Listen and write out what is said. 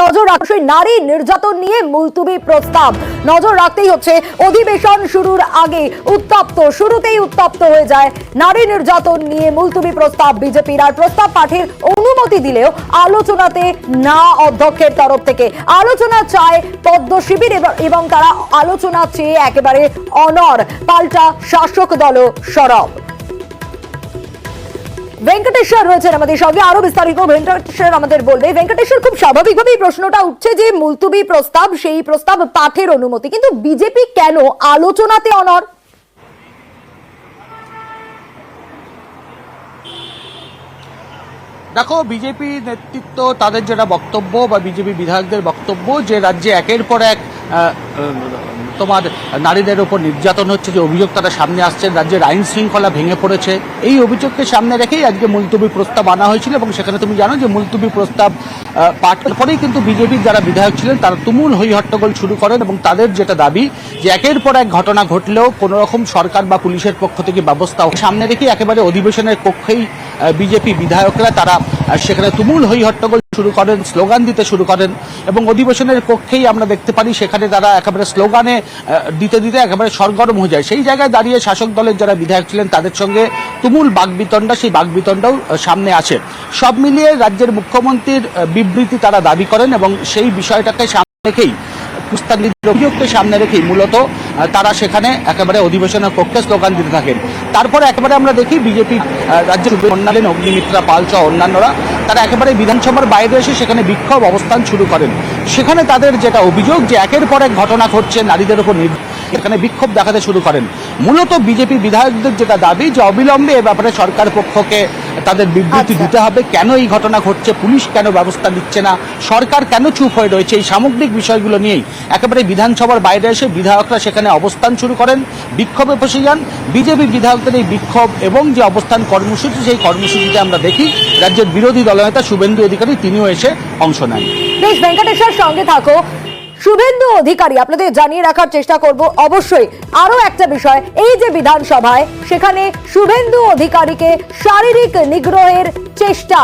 নজর রাখছে নারী নির্যাতন নিয়ে মুলতুবি প্রস্তাব। নজর রাখতেই হচ্ছে অধিবেশন শুরুর আগে শুরুতেই উত্তপ্ত হয়ে যায় নারী নির্যাতন নিয়ে মুলতুবি প্রস্তাব বিজেপির। আর প্রস্তাব পাঠের অনুমতি দিলেও আলোচনাতে না অধ্যক্ষের তরফ থেকে। আলোচনা চায় পদ্ম শিবির এবং তারা আলোচনা চেয়ে একেবারে অনড়, পাল্টা শাসক দলও সরব। ভেঙ্কটেশ্বর রয়েছেন আমাদের সঙ্গে, আরো বিস্তারিত ভেঙ্কটেশ্বর আমাদের বলবে। ভেঙ্কটেশ্বর, খুব স্বাভাবিকভাবেই প্রশ্নটা উঠছে যে মুলতুবি প্রস্তাব, সেই প্রস্তাব পাঠের অনুমতি, কিন্তু বিজেপি কেন আলোচনাতে অনড়? দেখো, বিজেপি নেতৃত্ব তাদের যেটা বক্তব্য বা বিজেপি বিধায়কদের বক্তব্য যে রাজ্যে একের পর এক তোমার নারীদের উপর নির্যাতন হচ্ছে, যে অভিযোগ তারা সামনে আসছেন, রাজ্যের আইন শৃঙ্খলা ভেঙে পড়েছে, এই অভিযোগকে সামনে রেখেই আজকে মুলতুবি প্রস্তাব আনা হয়েছিল। এবং সেখানে তুমি জানো যে মুলতুবি প্রস্তাব পাঠের পরেই কিন্তু বিজেপির যারা বিধায়ক ছিলেন তারা তুমুল হই হট্টগোল শুরু করেন এবং তাদের যেটা দাবি যে একের পর এক ঘটনা ঘটলেও কোনো রকম সরকার বা পুলিশের পক্ষ থেকে ব্যবস্থা সামনে রেখেই একেবারে অধিবেশনের কক্ষেই বিজেপি বিধায়করা তারা সেখানে তুমুল হই হট্টগোল শুরু করেন, স্লোগান দিতে শুরু করেন। এবং অধিবেশনের কক্ষেই আমরা দেখতে পারি সেখানে তারা একেবারে স্লোগানে দিতে দিতে একেবারে সরগরম হয়ে যায়। সেই জায়গায় দাঁড়িয়ে শাসক দলের যারা বিধায়ক ছিলেন তাদের সঙ্গে তুমুল বাকবিতণ্ডা, সেই বাকবিতণ্ডাও সামনে আসে। সব মিলিয়ে রাজ্যের মুখ্যমন্ত্রীর বিবৃতি তারা দাবি করেন এবং সেই বিষয়টাকে সামনে রেখেই অভিযোগকে সামনে রেখেই মূলত তারা সেখানে একেবারে অধিবেশনের কক্ষে স্লোগান দিতে থাকেন। তারপরে একেবারে আমরা দেখি বিজেপির রাজ্যের অন্যান্য অগ্নিমিত্রা পাল সহ অন্যান্যরা তারা একেবারে বিধানসভার বাইরে এসে সেখানে বিক্ষোভ অবস্থান শুরু করেন। সেখানে তাদের যেটা অভিযোগ যে একের পর এক ঘটনা ঘটছে নারীদের উপর, এখানে বিক্ষোভ দেখাতে শুরু করেন। মূলত বিজেপি বিধায়কদের যেটা দাবি যে অবিলম্বে এ ব্যাপারে সরকার পক্ষকে তাদের বিবৃতি দিতে হবে। কেন এই ঘটনা ঘটছে, পুলিশ কেন ব্যবস্থা নিচ্ছে না, সরকার কেন চুপ হয়ে রয়েছে, এই সামগ্রিক বিষয়গুলো নিয়েই একেবারে বিধানসভার বাইরে এসে বিধায়করা সেখানে অবস্থান শুরু করেন, বিক্ষোভে বসে যান। বিজেপি বিধায়কদের এই বিক্ষোভ এবং যে অবস্থান কর্মসূচি, সেই কর্মসূচিতে আমরা দেখি রাজ্যের বিরোধী দলনেতা শুভেন্দু অধিকারী তিনিও এসে অংশ নেন। বেশ, ভেঙ্কটেশ্বর সঙ্গে থাকো। শুভেন্দু অধিকারী, আপনাদের জানিয়ে রাখার চেষ্টা করব অবশ্যই আরো একটা বিষয়, এই যে বিধানসভায় সেখানে শুভেন্দু অধিকারীকে শারীরিক নিগ্রহের চেষ্টা,